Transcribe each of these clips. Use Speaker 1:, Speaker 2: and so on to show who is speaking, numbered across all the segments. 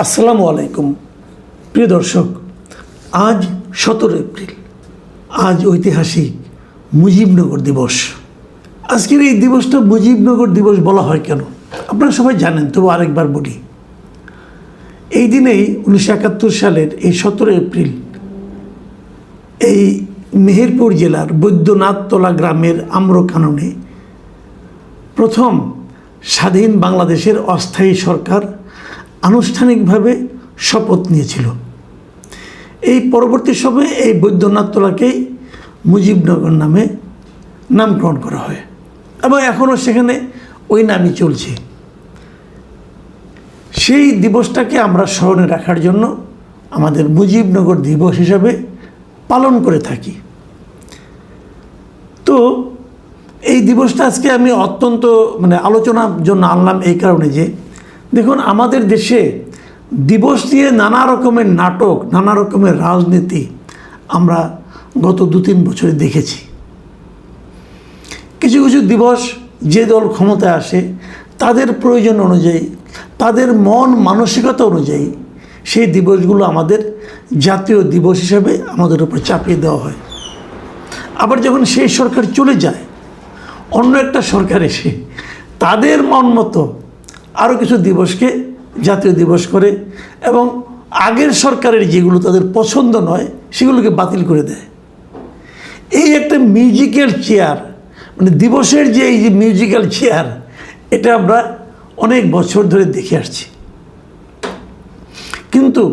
Speaker 1: আসসালামু আলাইকুম প্রিয় দর্শক, আজ 17 এপ্রিল, আজ ঐতিহাসিক মুজিবনগর দিবস। আজকের এই দিবসটা মুজিবনগর দিবস বলা হয় কেন আপনারা সবাই জানেন, তবু আরেকবার বলি। এই দিনেই 1971 সালের এই 17 এপ্রিল এই মেহেরপুর জেলার বৈদ্যনাথতলা গ্রামের আম্রকাননে প্রথম স্বাধীন বাংলাদেশের অস্থায়ী সরকার আনুষ্ঠানিকভাবে শপথ নিয়েছিল। এই পরবর্তী সময়ে এই বৈদ্যনাথতলাকেই মুজিবনগর নামে নামকরণ করা হয় এবং এখনও সেখানে ওই নামই চলছে। সেই দিবসটাকে আমরা স্মরণে রাখার জন্য আমাদের মুজিবনগর দিবস হিসাবে পালন করে থাকি। তো এই দিবসটা আজকে আমি অত্যন্ত আলোচনার জন্য আনলাম এই কারণে যে দেখুন, আমাদের দেশে দিবস নিয়ে নানা রকমের নাটক, নানা রকমের রাজনীতি আমরা গত 2-3 বছরে দেখেছি। কিছু কিছু দিবস যে দল ক্ষমতায় আসে তাদের প্রয়োজন অনুযায়ী, তাদের মন মানসিকতা অনুযায়ী সেই দিবসগুলো আমাদের জাতীয় দিবস হিসাবে আমাদের উপর চাপিয়ে দেওয়া হয়। আবার যখন সেই সরকার চলে যায়, অন্য একটা সরকার এসে তাদের মন মতো আরও কিছু দিবসকে জাতীয় দিবস করে এবং আগের সরকারের যেগুলো তাদের পছন্দ নয় সেগুলোকে বাতিল করে দেয়। এই একটা মিউজিক্যাল চেয়ার, দিবসের যে এই যে মিউজিক্যাল চেয়ার, এটা আমরা অনেক বছর ধরে দেখে আসছি। কিন্তু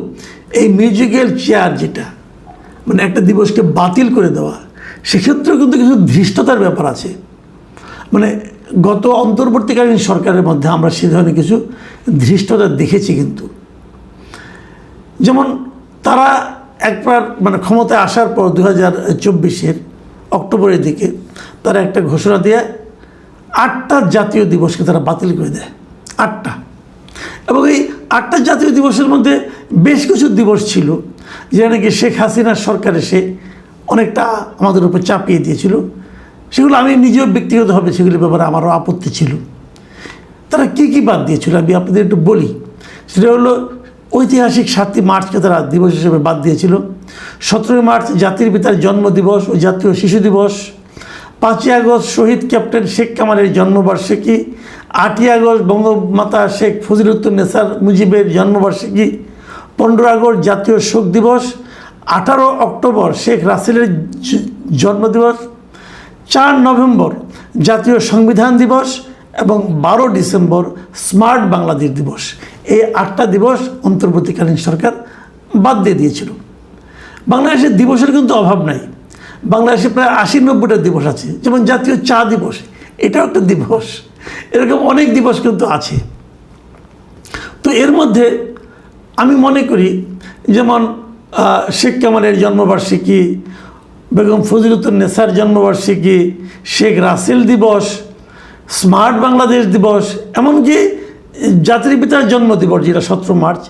Speaker 1: এই মিউজিক্যাল চেয়ার যেটা একটা দিবসকে বাতিল করে দেওয়া, সেক্ষেত্রেও কিন্তু কিছু ধৃষ্টতার ব্যাপার আছে। গত অন্তর্বর্তীকালীন সরকারের মধ্যে আমরা সে ধরনের কিছু ধৃষ্টতা দেখেছি। কিন্তু যেমন তারা একবার ক্ষমতায় আসার পর 2024-এর অক্টোবরের দিকে তারা একটা ঘোষণা দিয়ে 8টা জাতীয় দিবসকে তারা বাতিল করে দেয়। 8টা, এবং এই 8টা জাতীয় দিবসের মধ্যে বেশ কিছু দিবস ছিল যেটা নাকি শেখ হাসিনার সরকার এসে অনেকটা আমাদের উপর চাপিয়ে দিয়েছিল। সেগুলো আমি নিজেও ব্যক্তিগতভাবে সেগুলির ব্যাপারে আমারও আপত্তি ছিল। তারা কী কী বাদ দিয়েছিল আমি আপনাদের একটু বলি। সেটা হলো ঐতিহাসিক 7ই মার্চকে তারা দিবস হিসেবে বাদ দিয়েছিল। 17ই মার্চ জাতির পিতার জন্মদিবস ও জাতীয় শিশু দিবস। 5ই আগস্ট শহীদ ক্যাপ্টেন শেখ কামালের জন্মবার্ষিকী। 8ই আগস্ট বঙ্গমাতা শেখ ফজিলতুন্নেসা মুজিবের জন্মবার্ষিকী। 15 আগস্ট জাতীয় শোক দিবস। 18 অক্টোবর শেখ রাসেলের জন্মদিবস। 4 নভেম্বর জাতীয় সংবিধান দিবস এবং 12 ডিসেম্বর স্মার্ট বাংলাদেশ দিবস। এই 8টা দিবস অন্তর্বর্তীকালীন সরকার বাদ দিয়ে দিয়েছিল। বাংলাদেশের দিবসের কিন্তু অভাব নাই। বাংলাদেশে প্রায় 80-90টা দিবস আছে। যেমন জাতীয় চা দিবস, এটাও একটা দিবস। এরকম অনেক দিবস কিন্তু আছে। তো এর মধ্যে আমি মনে করি যেমন শেখ কামালের জন্মবার্ষিকী, বেগম ফজিলতুন্নেসার জন্মবার্ষিকী, শেখ রাসেল দিবস, স্মার্ট বাংলাদেশ দিবস, এমনকি জাতির পিতার জন্মদিবস যেটা 17 মার্চ,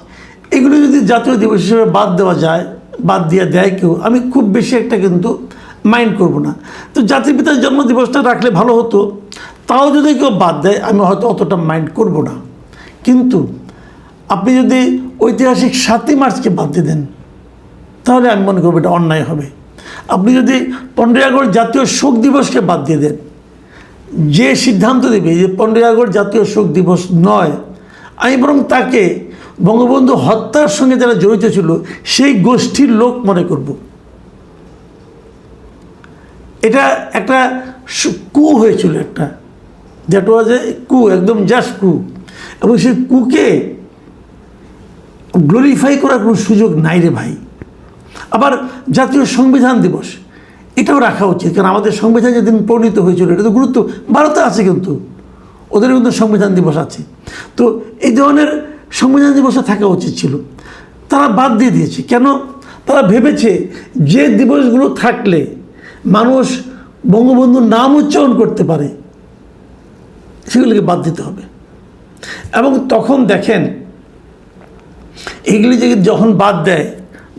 Speaker 1: এগুলো যদি জাতীয় দিবস হিসেবে বাদ দেওয়া যায়, বাদ দিয়ে দেয় কেউ, আমি খুব বেশি একটা কিন্তু মাইন্ড করব না। তো জাতির পিতার জন্মদিবসটা রাখলে ভালো হতো, তাও যদি কেউ বাদ দেয় আমি হয়তো অতটা মাইন্ড করব না। কিন্তু আপনি যদি ঐতিহাসিক 7ই মার্চকে বাদ দিয়ে দেন তাহলে আমি মনে করব এটা অন্যায় হবে। আপনি যদি 15ই আগস্ট জাতীয় শোক দিবসকে বাদ দিয়ে দেন, যে সিদ্ধান্ত দেবে যে 15ই আগস্ট জাতীয় শোক দিবস নয়, আমি বরং তাকে বঙ্গবন্ধু হত্যার সঙ্গে যারা জড়িত ছিল সেই গোষ্ঠীর লোক মনে করব। এটা একটা কু হয়েছিল, একটা দ্যাট ওয়াজ এ কু, একদম জাস্ট কু, এবং সেই কুকে গ্লোরিফাই করার কোনো সুযোগ নাই রে ভাই। আবার জাতীয় সংবিধান দিবস এটাও রাখা উচিত, কারণ আমাদের সংবিধান যেদিন প্রণীত হয়েছিল এটা তো গুরুত্ব, ভারতে আছে কিন্তু ওদের কিন্তু সংবিধান দিবস আছে। তো এই ধরনের সংবিধান দিবসে থাকা উচিত ছিল, তারা বাদ দিয়ে দিয়েছে। কেন? তারা ভেবেছে যে দিবসগুলো থাকলে মানুষ বঙ্গবন্ধুর নাম উচ্চারণ করতে পারে সেগুলোকে বাদ দিতে হবে। এবং তখন দেখেন এইগুলি যখন বাদ দেয়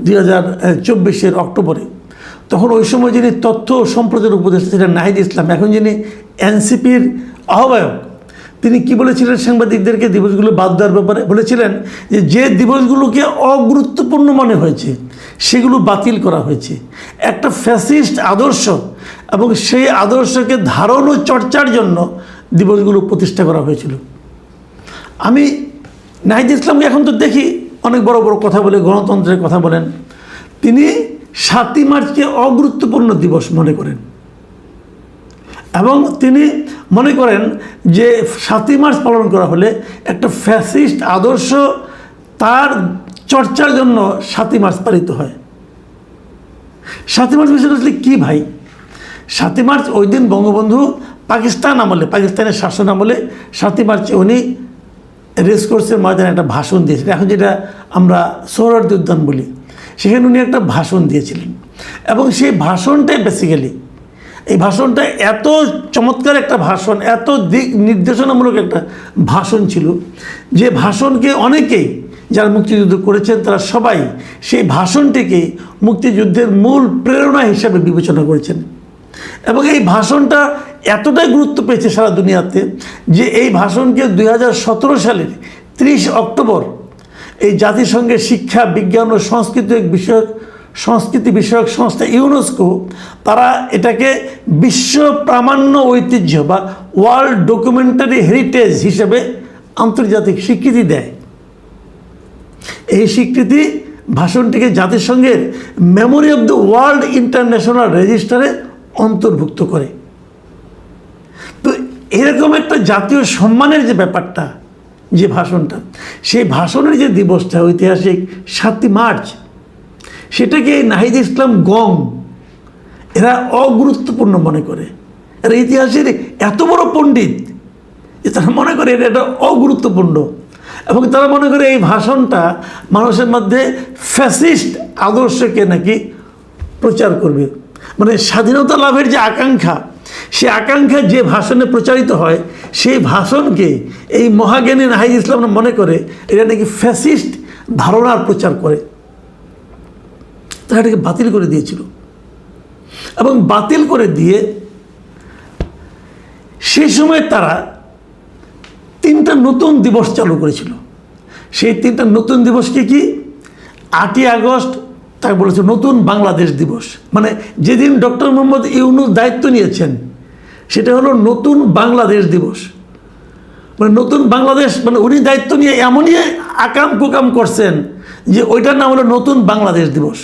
Speaker 1: 2024-এর অক্টোবরে, তখন ওই সময় যিনি তথ্য ও সম্প্রচার উপদেষ্টা ছিলেন নাহিদ ইসলাম, এখন যিনি এনসিপির আহ্বায়ক, তিনি কি বলেছিলেন সাংবাদিকদেরকে দিবসগুলো বাদ দেওয়ার ব্যাপারে? বলেছিলেন যে যে দিবসগুলোকে অগুরুত্বপূর্ণ মনে হয়েছে সেগুলো বাতিল করা হয়েছে। একটা ফ্যাসিস্ট আদর্শ এবং সেই আদর্শকে ধারণ ও চর্চার জন্য দিবসগুলো প্রতিষ্ঠা করা হয়েছিল। আমি নাহিদ ইসলামকে এখন তো দেখি অনেক বড় বড় কথা বলে, গণতন্ত্রের কথা বলেন। তিনি 7ই মার্চকে অগুরুত্বপূর্ণ দিবস মনে করেন এবং তিনি মনে করেন যে 7ই মার্চ পালন করা হলে একটা ফ্যাসিস্ট আদর্শ তার চর্চার জন্য 7ই মার্চ পালিত হয়। 7ই মার্চ বিষয়টা আসলে কী ভাই? 7ই মার্চ ওই দিন বঙ্গবন্ধু পাকিস্তান আমলে, পাকিস্তানের শাসন আমলে 7ই মার্চে উনি রেসকোর্সের ময়দানে একটা ভাষণ দিয়েছিলেন, এখন যেটা আমরা সোহরাওয়ার্দী উদ্যান বলি। সেখানে উনি একটা ভাষণ দিয়েছিলেন এবং সেই ভাষণটাই বেসিক্যালি, এই ভাষণটা এত চমৎকার একটা ভাষণ, এত দিক নির্দেশনামূলক একটা ভাষণ ছিল যে ভাষণকে অনেকেই যারা মুক্তিযুদ্ধ করেছেন তারা সবাই সেই ভাষণটিকে মুক্তিযুদ্ধের মূল প্রেরণা হিসাবে বিবেচনা করেছেন। এবং এই ভাষণটা এতটাই গুরুত্ব পেয়েছে সারা দুনিয়াতে যে এই ভাষণকে 2017 সালের 30 অক্টোবর এই জাতিসংঘের শিক্ষা, বিজ্ঞান ও সংস্কৃতি বিষয়ক সংস্থা ইউনেস্কো তারা এটাকে বিশ্ব প্রামাণ্য ঐতিহ্য বা ওয়ার্ল্ড ডকুমেন্টারি হেরিটেজ হিসেবে আন্তর্জাতিক স্বীকৃতি দেয়। এই স্বীকৃতি ভাষণটিকে জাতিসংঘের memory of the world international রেজিস্টারে অন্তর্ভুক্ত করে। তো এরকম একটা জাতীয় সম্মানের যে ব্যাপারটা, যে ভাষণটা, সেই ভাষণের যে দিবসটা ঐতিহাসিক 7ই মার্চ, সেটাকে নাহিদ ইসলাম গং এরা অগুরুত্বপূর্ণ মনে করে। এরা ইতিহাসের এত বড় পণ্ডিত যে তারা মনে করে এটা অগুরুত্বপূর্ণ এবং তারা মনে করে এই ভাষণটা মানুষের মধ্যে ফ্যাসিস্ট আদর্শকে নাকি প্রচার করবে। মানে স্বাধীনতা লাভের যে আকাঙ্ক্ষা, সে আকাঙ্ক্ষা যে ভাষণে প্রচারিত হয় সেই ভাষণকে এই মহাজ্ঞানী নাহিদ ইসলাম মনে করে এটা নাকি ফ্যাসিস্ট ধারণার প্রচার করে। তারা এটাকে বাতিল করে দিয়েছিল এবং বাতিল করে দিয়ে সেই সময় তারা 3টা নতুন দিবস চালু করেছিল। সেই 3টা নতুন দিবসকে কি? 8ই আগস্ট তাকে বলেছে নতুন বাংলাদেশ দিবস, মানে যেদিন ডক্টর মোহাম্মদ ইউনূস দায়িত্ব নিয়েছেন সেটা হলো নতুন বাংলাদেশ দিবস। মানে নতুন বাংলাদেশ, মানে উনি দায়িত্ব নিয়ে এমনই আকাম কুকাম করছেন যে ওইটার নাম হলো নতুন বাংলাদেশ দিবস।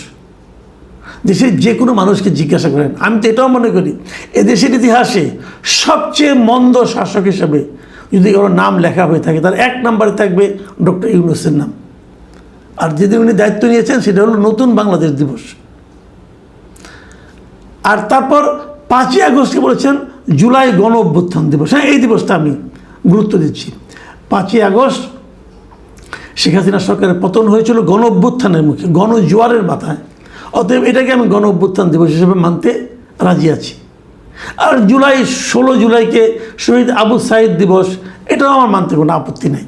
Speaker 1: দেশের যে কোনো মানুষকে জিজ্ঞাসা করেন, আমি তো এটাও মনে করি এদেশের ইতিহাসে সবচেয়ে মন্দ শাসক হিসেবে যদি ওর নাম লেখা হয়ে থাকে তার 1 নম্বরে থাকবে ডক্টর ইউনূসের নাম। আর যেদিন উনি দায়িত্ব নিয়েছেন সেটা হলো নতুন বাংলাদেশ দিবস। আর তারপর 5ই আগস্টকে বলেছেন জুলাই গণ অভ্যুত্থান দিবস। হ্যাঁ, এই দিবসটা আমি গুরুত্ব দিচ্ছি। 5ই আগস্ট শেখ হাসিনা সরকারের পতন হয়েছিল গণ অভ্যুত্থানের মুখে, গণজোয়ারের মাথায়। অতএব এটাকে আমি গণ অভ্যুত্থান দিবস হিসেবে মানতে রাজি আছি। আর 16 জুলাইকে শহীদ আবু সাইদ দিবস, এটাও আমার মানতে কোনো আপত্তি নাই।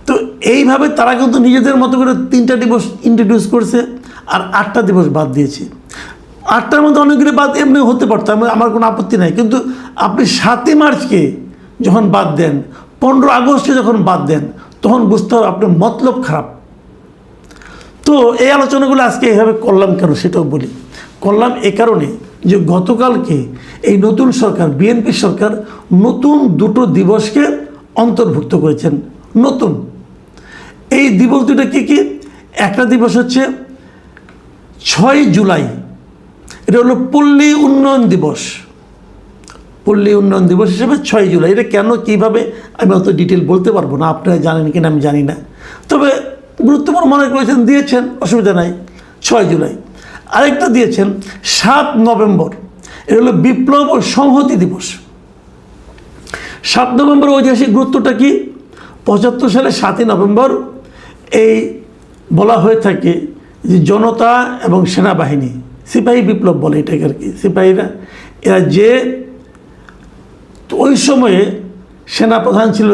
Speaker 1: তো এইভাবে তারা কিন্তু নিজেদের মতো করে 3টা দিবস ইন্ট্রোডিউস করছে আর 8টা দিবস বাদ দিয়েছে। 8টার মধ্যে অনেকগুলি বাদ এমনি হতে পারত, আমার কোনো আপত্তি নাই। কিন্তু আপনি 7ই মার্চকে যখন বাদ দেন, 15 আগস্টকে যখন বাদ দেন, তখন বুঝতে হবে আপনার মতলব খারাপ। তো এই আলোচনাগুলো আজকে এইভাবে করলাম কেন সেটাও বলি। করলাম এ কারণে যে গতকালকে এই নতুন সরকার, বিএনপি সরকার, নতুন 2টো দিবসকে অন্তর্ভুক্ত করেছেন। নতুন এই দিবস দুটো কী কী? একটা দিবস হচ্ছে 6 জুলাই, এটা হলো পল্লী উন্নয়ন দিবস। পল্লী উন্নয়ন দিবস হিসেবে 6 জুলাই। এটা কেন, কীভাবে, আমি অত ডিটেল বলতে পারবো না, আপনারা জানেন কিনা আমি জানি না, তবে গুরুত্বপূর্ণ মনে করেছেন, দিয়েছেন, অসুবিধা নাই। 6 জুলাই। আরেকটা দিয়েছেন 7 নভেম্বর, এটা হলো বিপ্লব ও সংহতি দিবস। 7 নভেম্বর ঐতিহাসিক গুরুত্বটা কি? 75 সালে 7ই নভেম্বর এই বলা হয়ে থাকে যে জনতা এবং সেনাবাহিনী, সিপাহী বিপ্লব বলে এটাকে আর কি, সিপাহীরা এরা যে ওই সময়ে সেনাপ্রধান ছিল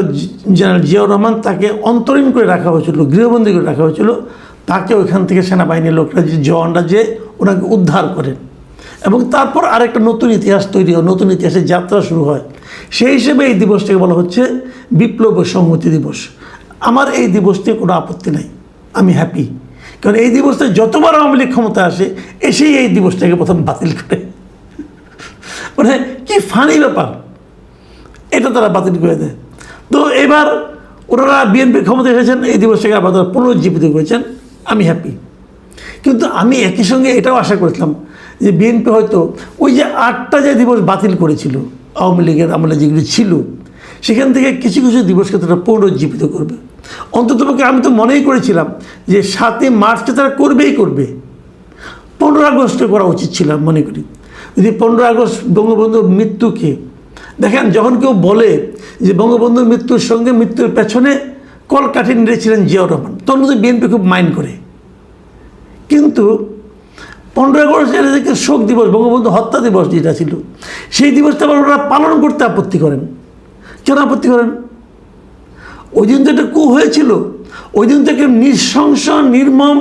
Speaker 1: জেনারেল জিয়াউর রহমান, তাকে অন্তরীণ করে রাখা হয়েছিল, গৃহবন্দী করে রাখা হয়েছিল। তাকে ওইখান থেকে সেনাবাহিনীর লোকরা, যে জওয়ানরা, যে ওনাকে উদ্ধার করেন এবং তারপর আরেকটা নতুন ইতিহাস তৈরি হয়, নতুন ইতিহাসের যাত্রা শুরু হয়। সেই হিসেবে এই দিবসটাকে বলা হচ্ছে বিপ্লব ও সংহতি দিবস। আমার এই দিবসটি কোনো আপত্তি নাই, আমি হ্যাপি। কারণ এই দিবসটা যতবার আওয়ামী লীগ ক্ষমতা আসে এসেই এই দিবসটাকে প্রথম বাতিল করে, মানে কি ফানি ব্যাপার, এটা তারা বাতিল করে দেয়। তো এবার ওনারা বিএনপি ক্ষমতা এসেছেন, এই দিবসটাকে আবার তারা পুনরুজ্জীবিত করেছেন, আমি হ্যাপি। কিন্তু আমি একই সঙ্গে এটাও আশা করেছিলাম যে বিএনপি হয়তো ওই যে 8টা যে দিবস বাতিল করেছিল আওয়ামী লীগের আমলে যেগুলি ছিল, সেখান থেকে কিছু কিছু দিবসকে তারা পুনরুজ্জীবিত করবে। অন্ততপক্ষে আমি তো মনেই করেছিলাম যে 7ই মার্চকে তারা করবেই করবে, 15 আগস্টে করা উচিত ছিল মনে করি। যদি 15 আগস্ট বঙ্গবন্ধুর মৃত্যুকে দেখেন, যখন কেউ বলে যে বঙ্গবন্ধুর মৃত্যুর সঙ্গে মৃত্যুর পেছনে কলকাঠি নেড়েছিলেন জিয়াউর রহমান, তখন কিন্তু বিএনপি খুব মাইন্ড করে। কিন্তু 15 আগস্ট এটা শোক দিবস, বঙ্গবন্ধু হত্যা দিবস যেটা ছিল, সেই দিবসটা আবার ওরা পালন করতে আপত্তি করেন। কেন আপত্তি করেন? ওই দিন তো একটা কু হয়েছিল, ওই দিন থেকে নৃশংস নির্মম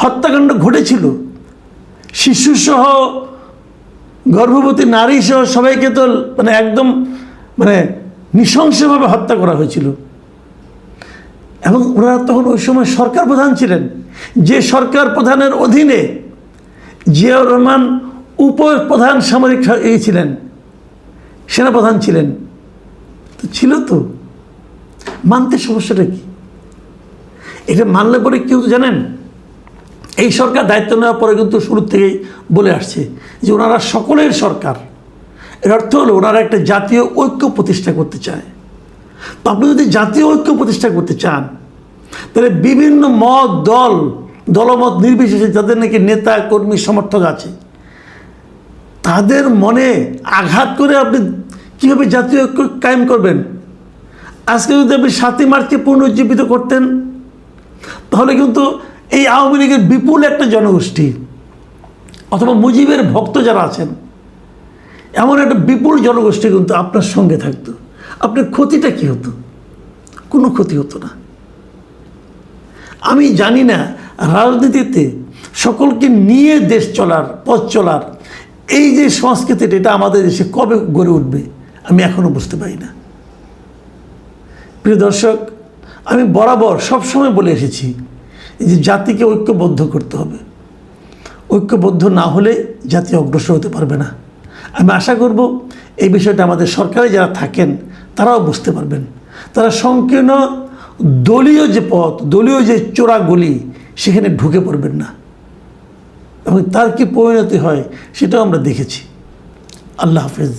Speaker 1: হত্যাকাণ্ড ঘটেছিল, শিশুসহ গর্ভবতী নারী সহ সবাইকে তো মানে একদম মানে নৃশংসভাবে হত্যা করা হয়েছিল। এবং ওরা তখন ওই সময় সরকার প্রধান ছিলেন, যে সরকার প্রধানের অধীনে জিয়াউর রহমান উপপ্রধান সামরিক ছিলেন, সেনাপ্রধান ছিলেন, তো ছিল তো মানতে সমস্যাটা কি? এটা মানলে পরে কেউ তো জানেন, এই সরকার দায়িত্ব নেওয়ার পরে কিন্তু শুরু থেকেই বলে আসছে যে ওনারা সকলের সরকার। এর অর্থ হলো ওনারা একটা জাতীয় ঐক্য প্রতিষ্ঠা করতে চায়। তো আপনি যদি জাতীয় ঐক্য প্রতিষ্ঠা করতে চান, তাহলে বিভিন্ন মত দলমত নির্বিশেষে যাদের নাকি নেতা কর্মী সমর্থক আছে, তাদের মনে আঘাত করে আপনি কীভাবে জাতীয় ঐক্য কায়েম করবেন? আজকে যদি আপনি 7ই মার্চকে পুনরুজ্জীবিত করতেন, তাহলে কিন্তু এই আওয়ামী লীগের বিপুল একটা জনগোষ্ঠী অথবা মুজিবের ভক্ত যারা আছেন, এমন একটা বিপুল জনগোষ্ঠী কিন্তু আপনার সঙ্গে থাকতো। আপনার ক্ষতিটা কী হতো? কোনো ক্ষতি হতো না। আমি জানি না রাজনীতিতে সকলকে নিয়ে দেশ চলার, পথ চলার এই যে সংস্কৃতিটা, এটা আমাদের দেশে কবে গড়ে উঠবে আমি এখনও বুঝতে পারি না। প্রিয় দর্শক, আমি বরাবর সবসময় বলে এসেছি যে জাতিকে ঐক্যবদ্ধ করতে হবে। ঐক্যবদ্ধ না হলে জাতি অগ্রসর হতে পারবে না। আমি আশা করব এই বিষয়টা আমাদের সরকারে যারা থাকেন তারাও বুঝতে পারবেন। তারা সংকীর্ণ দলীয় যে পথ, দলীয় যে চোরা গলি, সেখানে ঢুকে পড়বেন না, এবং তার কি পরিণতি হয় সেটাও আমরা দেখেছি। আল্লাহ হাফেজ।